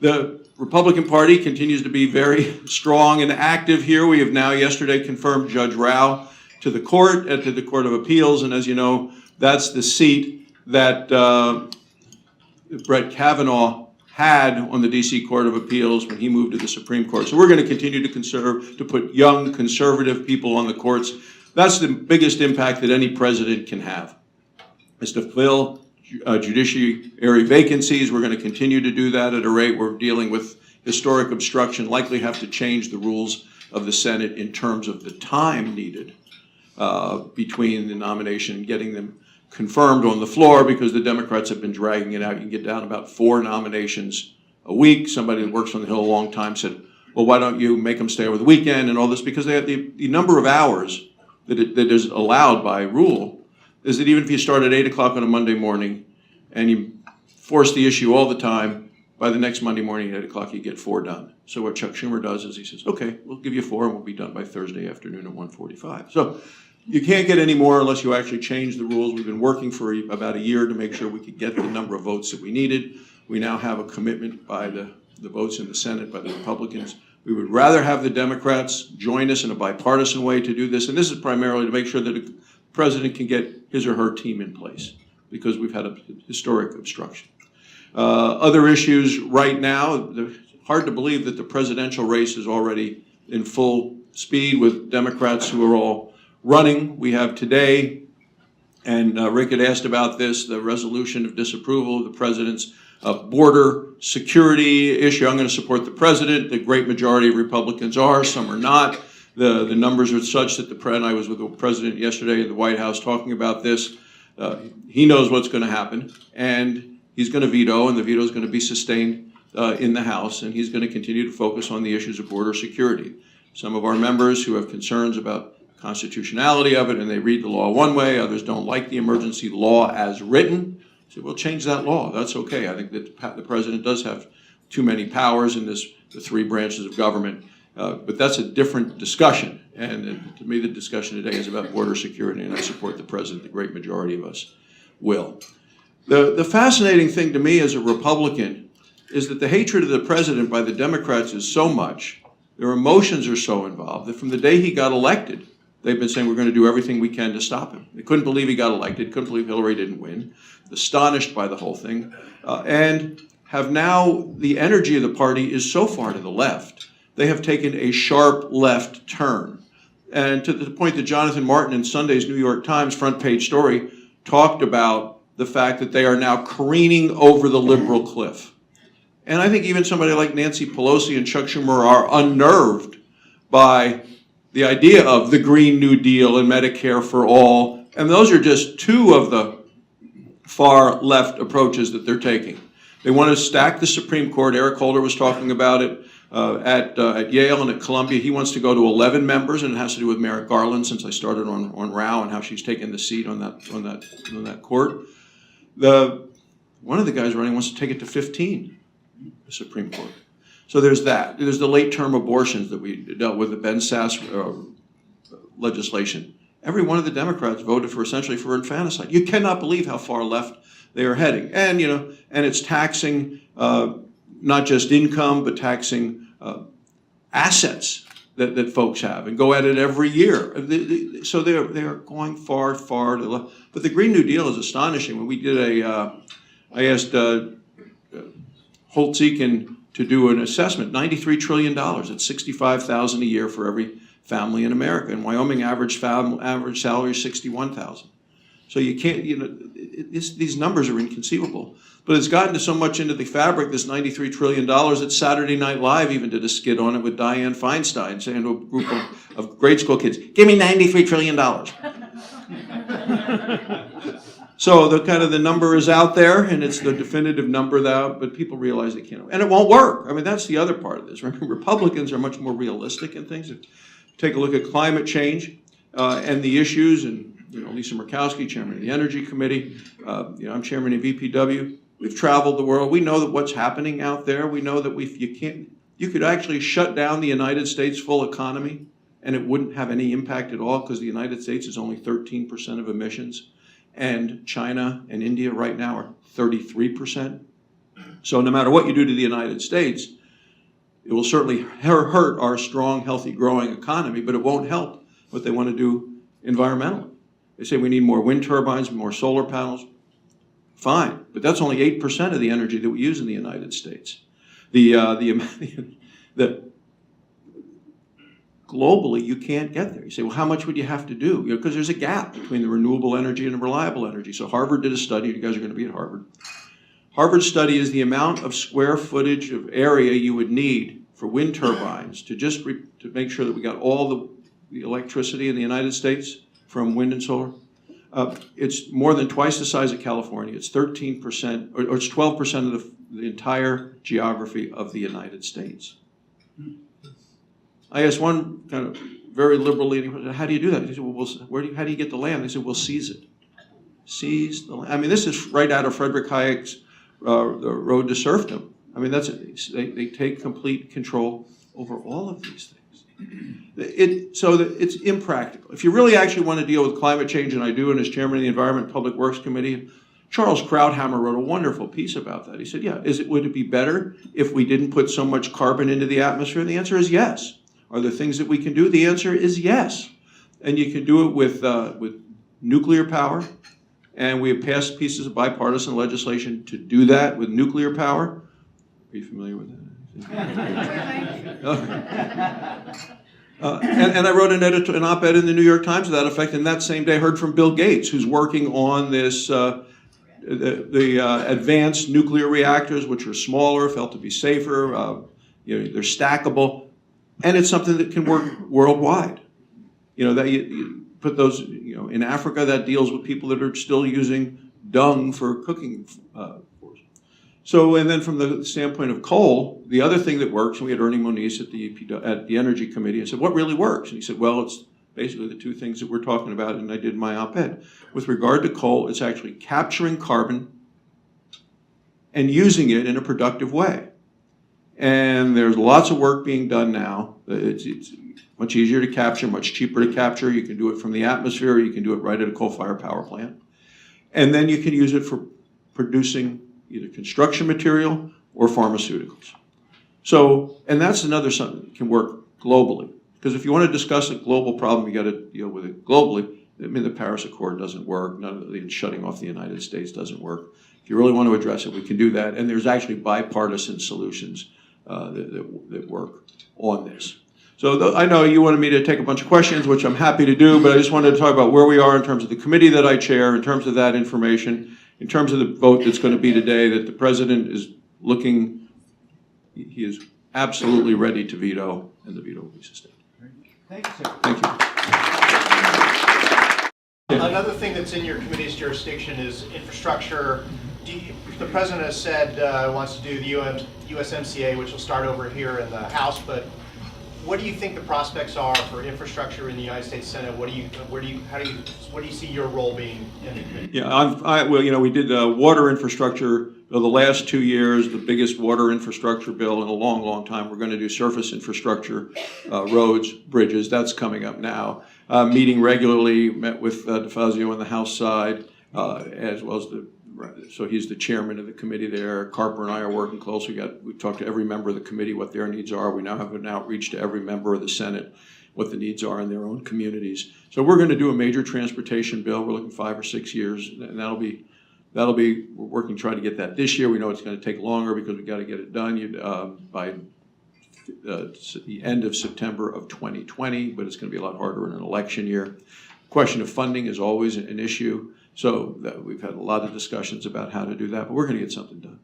The Republican Party continues to be very strong and active here. We have now yesterday confirmed Judge Rao to the court, to the Court of Appeals, and as you know, that's the seat that Brett Kavanaugh had on the D.C. Court of Appeals when he moved to the Supreme Court. So we're going to continue to put young conservative people on the courts. That's the biggest impact that any president can have, is to fill judiciary vacancies. We're going to continue to do that at a rate. We're dealing with historic obstruction, likely have to change the rules of the Senate in terms of the time needed between the nomination and getting them confirmed on the floor, because the Democrats have been dragging it out. You can get down about 4 nominations a week. Somebody that works on the Hill a long time said, well, why don't you make them stay over the weekend and all this? Because they have the number of hours that is allowed by rule is that even if you start at 8 o'clock on a Monday morning and you force the issue all the time, by the next Monday morning at 8 o'clock you get 4 done. So what Chuck Schumer does is he says, okay, we'll give you 4 and we'll be done by Thursday afternoon at 1:45. So you can't get any more unless you actually change the rules. We've been working for about a year to make sure we could get the number of votes that we needed. We now have a commitment by the votes in the Senate, by the Republicans. We would rather have the Democrats join us in a bipartisan way to do this, and this is primarily to make sure that the president can get his or her team in place, because we've had a historic obstruction. Other issues right now, it's hard to believe that the presidential race is already in full speed with Democrats who are all running. We have today, and Rick had asked about this, the resolution of disapproval of the president's border security issue. I'm going to support the president. The great majority of Republicans are, some are not. The numbers are such that and I was with the president yesterday at the White House talking about this. He knows what's going to happen, and he's going to veto, and the veto is going to be sustained in the House, and he's going to continue to focus on the issues of border security. Some of our members who have concerns about constitutionality of it, and they read the law one way, others don't like the emergency law as written. So we'll change that law. That's okay. I think that the president does have too many powers in the 3 branches of government, but that's a different discussion. And to me, the discussion today is about border security, and I support the president. The great majority of us will. The fascinating thing to me as a Republican is that the hatred of the president by the Democrats is so much, their emotions are so involved, that from the day he got elected, they've been saying we're going to do everything we can to stop him. They couldn't believe he got elected, couldn't believe Hillary didn't win, astonished by the whole thing, and have now, the energy of the party is so far to the left, they have taken a sharp left turn. And to the point that Jonathan Martin in Sunday's New York Times front page story talked about the fact that they are now careening over the liberal cliff. And I think even somebody like Nancy Pelosi and Chuck Schumer are unnerved by the idea of the Green New Deal and Medicare for all. And those are just 2 of the far left approaches that they're taking. They want to stack the Supreme Court. Eric Holder was talking about it at Yale and at Columbia. He wants to go to 11 members, and it has to do with Merrick Garland, since I started on Rao and how she's taken the seat on that court. One of the guys running wants to take it to 15, the Supreme Court. So there's that. There's the late-term abortions that we dealt with, the Ben Sasse legislation. Every one of the Democrats voted essentially for infanticide. You cannot believe how far left they are heading. And, and it's taxing not just income, but taxing assets that folks have, and go at it every year. So they are going far, far to the left. But the Green New Deal is astonishing. When we did I asked Holtz-Eakin to do an assessment, $93 trillion. It's $65,000 a year for every family in America. In Wyoming, average salary is $61,000. So you can't, these numbers are inconceivable. But it's gotten so much into the fabric, this $93 trillion, that Saturday Night Live even did a skit on it with Dianne Feinstein, saying to a group of grade school kids, give me $93 trillion. So the number is out there, and it's the definitive number but people realize they can't. And it won't work. I mean, that's the other part of this. Republicans are much more realistic in things. Take a look at climate change and the issues, and Lisa Murkowski, chairman of the Energy Committee. I'm chairman of EPW. We've traveled the world. We know that what's happening out there. We know that you could actually shut down the United States full economy, and it wouldn't have any impact at all, because the United States is only 13% of emissions. And China and India right now are 33% So no matter what you do to the United States, it will certainly hurt our strong, healthy, growing economy, but it won't help what they want to do environmentally. They say we need more wind turbines, more solar panels. Fine, but that's only 8% of the energy that we use in the United States. Globally, you can't get there. You say, well, how much would you have to do? Because there's a gap between the renewable energy and the reliable energy. So Harvard did a study. You guys are going to be at Harvard. Harvard's study is the amount of square footage of area you would need for wind turbines to just to make sure that we got all the electricity in the United States from wind and solar. It's more than twice the size of California. It's 13%, or it's 12% of the entire geography of the United States. I asked one kind of very liberal leading, how do you do that? He said, well, how do you get the land? They said, we'll seize it. Seize the land. I mean, this is right out of Frederick Hayek's The Road to Serfdom. I mean, that's it. They take complete control over all of these things. So that it's impractical. If you really actually want to deal with climate change, and I do, and as chairman of the Environment and Public Works Committee, Charles Krauthammer wrote a wonderful piece about that. He said, yeah, would it be better if we didn't put so much carbon into the atmosphere? And the answer is yes. Are there things that we can do? The answer is yes. And you can do it with nuclear power. And we have passed pieces of bipartisan legislation to do that with nuclear power. Are you familiar with that? And I wrote an op-ed in the New York Times to that effect, and that same day I heard from Bill Gates, who's working on this, the advanced nuclear reactors, which are smaller, felt to be safer, they're stackable, and it's something that can work worldwide. That you put those, in Africa, that deals with people that are still using dung for cooking. So, and then from the standpoint of coal, the other thing that works, and we had Ernie Moniz at the Energy Committee, and said, what really works? And he said, well, it's basically the two things that we're talking about, and I did my op-ed. With regard to coal, it's actually capturing carbon and using it in a productive way. And there's lots of work being done now. It's much easier to capture, much cheaper to capture. You can do it from the atmosphere, or you can do it right at a coal-fired power plant. And then you can use it for producing either construction material or pharmaceuticals. So, and that's another something that can work globally. Because if you want to discuss a global problem, you got to deal with it globally. I mean, the Paris Accord doesn't work. None of the shutting off the United States doesn't work. If you really want to address it, we can do that. And there's actually bipartisan solutions that work on this. So I know you wanted me to take a bunch of questions, which I'm happy to do, but I just wanted to talk about where we are in terms of the committee that I chair, in terms of that information, in terms of the vote that's going to be today, that the president is looking, he is absolutely ready to veto, and the veto will be sustained. Thank you, sir. Thank you. Another thing that's in your committee's jurisdiction is infrastructure. The president has said wants to do the USMCA, which will start over here in the House, but what do you think the prospects are for infrastructure in the United States Senate? What do you see your role being in the committee? Yeah, well, we did water infrastructure the last 2 years, the biggest water infrastructure bill in a long, long time. We're going to do surface infrastructure, roads, bridges. That's coming up now. Meeting regularly, met with DeFazio on the House side, as well as so he's the chairman of the committee there. Carper and I are working closely. We've talked to every member of the committee what their needs are. We now have an outreach to every member of the Senate what the needs are in their own communities. So we're going to do a major transportation bill. We're looking 5 or 6 years, and that'll be. We're working to try to get that this year. We know it's going to take longer because we got to get it done by the end of September of 2020, but it's going to be a lot harder in an election year. Question of funding is always an issue. So we've had a lot of discussions about how to do that, but we're going to get something done.